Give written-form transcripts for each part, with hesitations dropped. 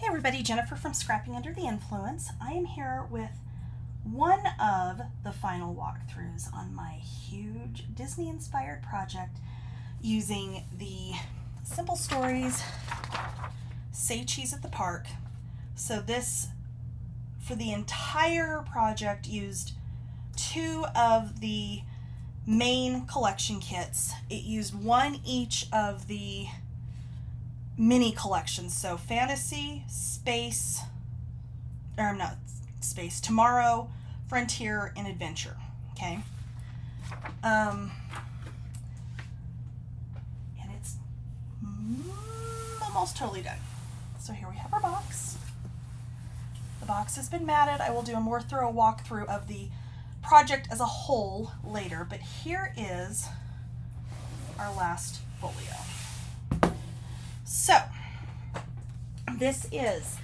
Everybody, Jennifer from Scrapping Under the Influence. I am here with one of the final walkthroughs on my huge Disney-inspired project using the Simple Stories Say Cheese at the Park. So this, for the entire project, used 2 of the main collection kits. It used 1 each of the mini collections, so fantasy, space, or not space, tomorrow, frontier, and adventure. Okay, and it's almost totally done. So here we have our box. The box has been matted. I will do a more thorough walkthrough of the project as a whole later, but here is our last folio. So, this is,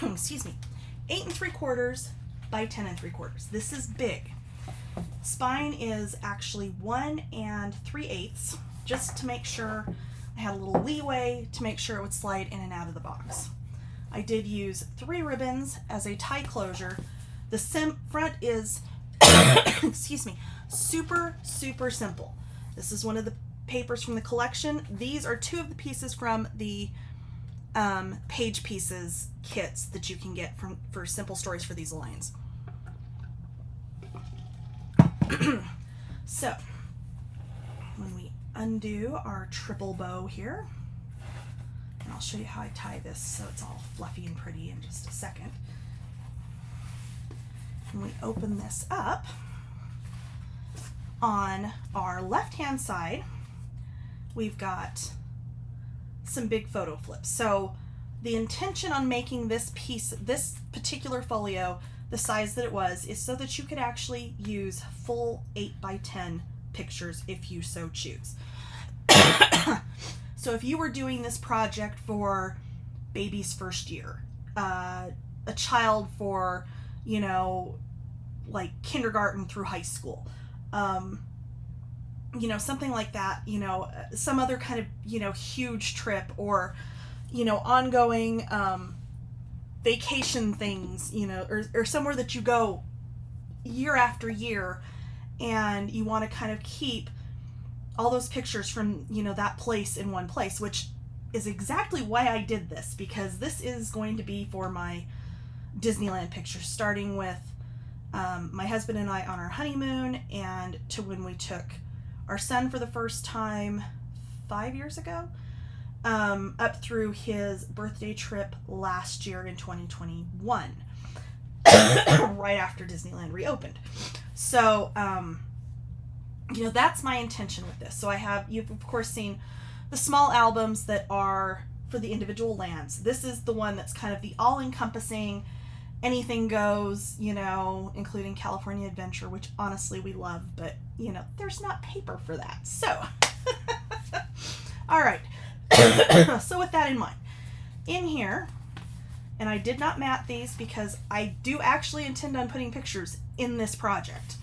excuse me, 8 3/4 by 10 3/4. This is big. Spine is actually 1 3/8, just to make sure I had a little leeway to make sure it would slide in and out of the box. I did use 3 ribbons as a tie closure. The front is, excuse me, super simple. This is one of the papers from the collection. These are 2 of the pieces from the page pieces kits that you can get for Simple Stories for these lines. So when we undo our triple bow here, and I'll show you how I tie this so it's all fluffy and pretty in just a second. When we open this up, on our left hand side we've got some big photo flips. So the intention on making this particular folio the size that it was is so that you could actually use full 8 by 10 pictures if you so choose. So if you were doing this project for baby's first year, a child for, you know, like kindergarten through high school, you know, something like that, you know, some other kind of, you know, huge trip, or, you know, ongoing vacation things, you know, or somewhere that you go year after year and you want to kind of keep all those pictures from, you know, that place in one place, which is exactly why I did this, because this is going to be for my Disneyland pictures, starting with my husband and I on our honeymoon, and to when we took our son for the first time 5 years ago, up through his birthday trip last year in 2021, right after Disneyland reopened. So, you know, that's my intention with this. So you've of course seen the small albums that are for the individual lands. This is the one that's kind of the all-encompassing, anything goes, you know, including California Adventure, which honestly we love, but, you know, there's not paper for that. So, all right. So with that in mind, in here, and I did not mat these because I do actually intend on putting pictures in this project.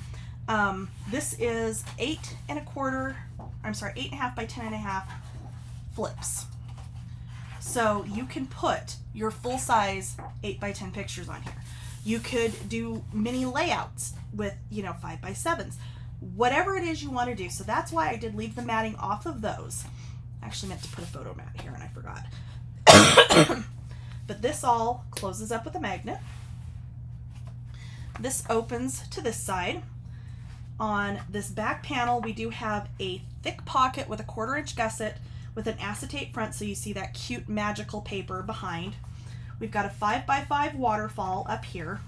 This is 8 1/4 by 10 1/2 flips. So you can put your full-size 8x10 pictures on here. You could do mini layouts with, 5x7s. Whatever it is you want to do. So that's why I did leave the matting off of those. I actually meant to put a photo mat here and I forgot. But this all closes up with a magnet. This opens to this side. On this back panel, we do have a thick pocket with a 1/4 inch gusset with an acetate front, so you see that cute magical paper behind. We've got a 5x5 waterfall up here.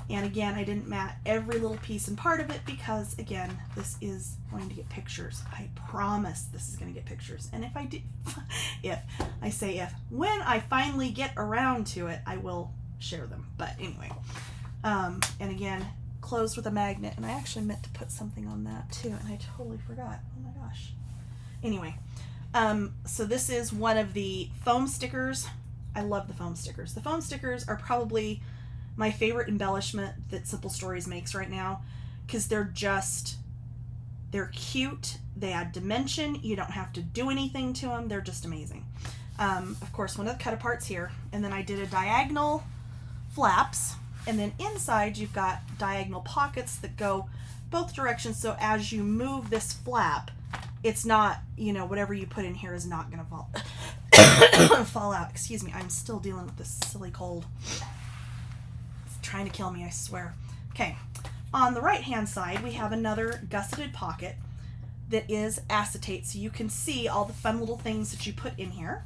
And again, I didn't mat every little piece and part of it because, again, this is going to get pictures. I promise this is going to get pictures. And if I do, when I finally get around to it, I will share them. But anyway, and again, closed with a magnet. And I actually meant to put something on that too, and I totally forgot. Oh my gosh. Anyway, so this is one of the foam stickers. I love the foam stickers. The foam stickers are probably my favorite embellishment that Simple Stories makes right now, because they're cute, they add dimension, you don't have to do anything to them, they're just amazing. Of course, one of the cut aparts here, and then I did a diagonal flaps, and then inside you've got diagonal pockets that go both directions, so as you move this flap, it's not, whatever you put in here is not going to fall out. Excuse me, I'm still dealing with this silly cold. Trying to kill me, I swear. Okay, on the right hand side we have another gusseted pocket that is acetate, so you can see all the fun little things that you put in here,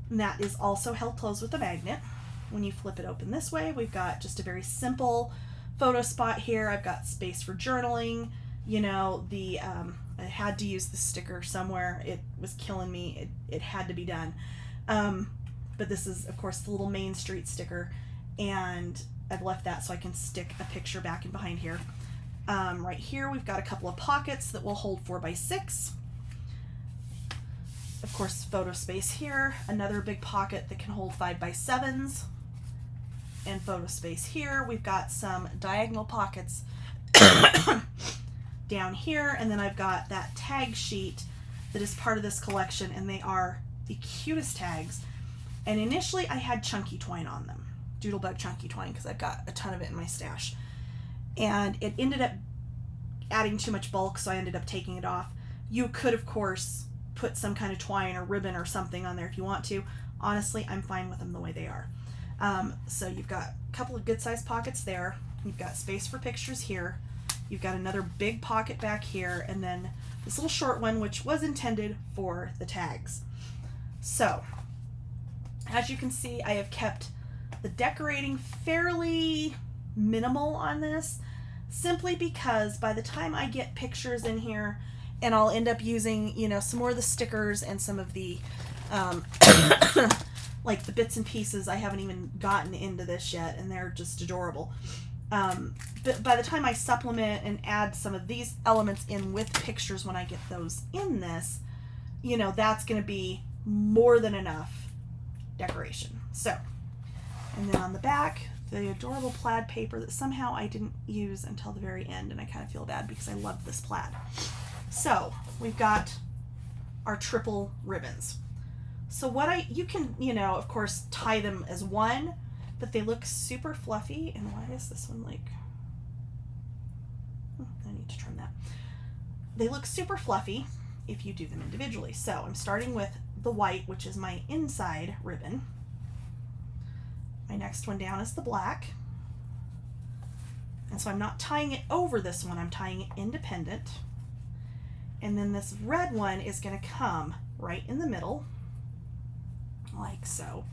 and that is also held closed with a magnet. When you flip it open this way, we've got just a very simple photo spot here. I've got space for journaling. I had to use the sticker somewhere. It was killing me. It had to be done. But this is, of course, the little Main Street sticker, and I've left that so I can stick a picture back in behind here. Right here we've got a couple of pockets that will hold 4x6. Of course, photo space here, another big pocket that can hold 5x7s, and photo space here. We've got some diagonal pockets down here, and then I've got that tag sheet that is part of this collection, and they are the cutest tags. And initially I had chunky twine on them. Doodlebug chunky twine, because I've got a ton of it in my stash, and it ended up adding too much bulk, so I ended up taking it off. You could, of course, put some kind of twine or ribbon or something on there if you want to. Honestly, I'm fine with them the way they are. So you've got a couple of good sized pockets there. You've got space for pictures here. You've got another big pocket back here, and then this little short one which was intended for the tags. So as you can see, I have kept the decorating fairly minimal on this, simply because by the time I get pictures in here, and I'll end up using, some more of the stickers and some of the, like the bits and pieces. I haven't even gotten into this yet, and they're just adorable. But by the time I supplement and add some of these elements in with pictures when I get those in this, that's going to be more than enough decoration. So, and then on the back, the adorable plaid paper that somehow I didn't use until the very end, and I kind of feel bad because I love this plaid. So we've got our triple ribbons. So you can, of course, tie them as one, but they look super fluffy. And why is this one like, I need to trim that. They look super fluffy if you do them individually. So I'm starting with the white, which is my inside ribbon. My next one down is the black. And so I'm not tying it over this one, I'm tying it independent. And then this red one is going to come right in the middle, like so.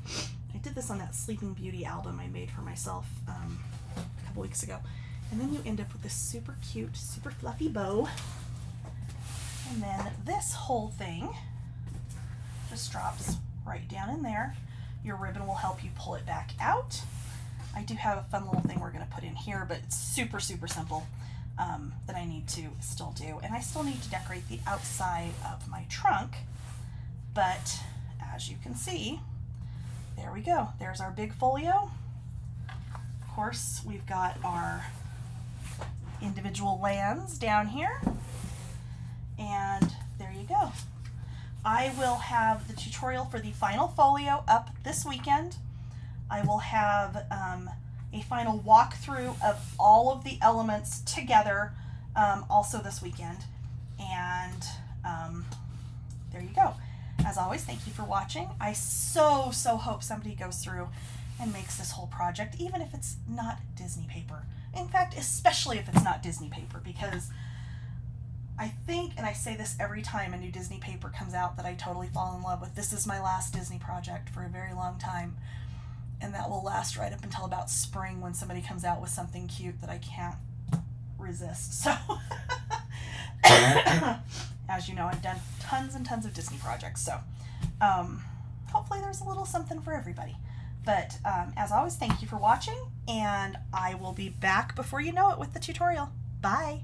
I did this on that Sleeping Beauty album I made for myself a couple weeks ago. And then you end up with this super cute, super fluffy bow. And then this whole thing just drops right down in there. Your ribbon will help you pull it back out. I do have a fun little thing we're going to put in here, but it's super, super simple that I need to still do. And I still need to decorate the outside of my trunk. But as you can see, there we go. There's our big folio. Of course, we've got our individual lands down here. And there you go. I will have the tutorial for the final folio up this weekend. I will have a final walkthrough of all of the elements together also this weekend. And there you go. As always, thank you for watching. I so hope somebody goes through and makes this whole project, even if it's not Disney paper. In fact, especially if it's not Disney paper, because I think, and I say this every time a new Disney paper comes out that I totally fall in love with, this is my last Disney project for a very long time. And that will last right up until about spring when somebody comes out with something cute that I can't resist. So, as you know, I've done tons and tons of Disney projects. So, hopefully there's a little something for everybody. But as always, thank you for watching, and I will be back before you know it with the tutorial. Bye!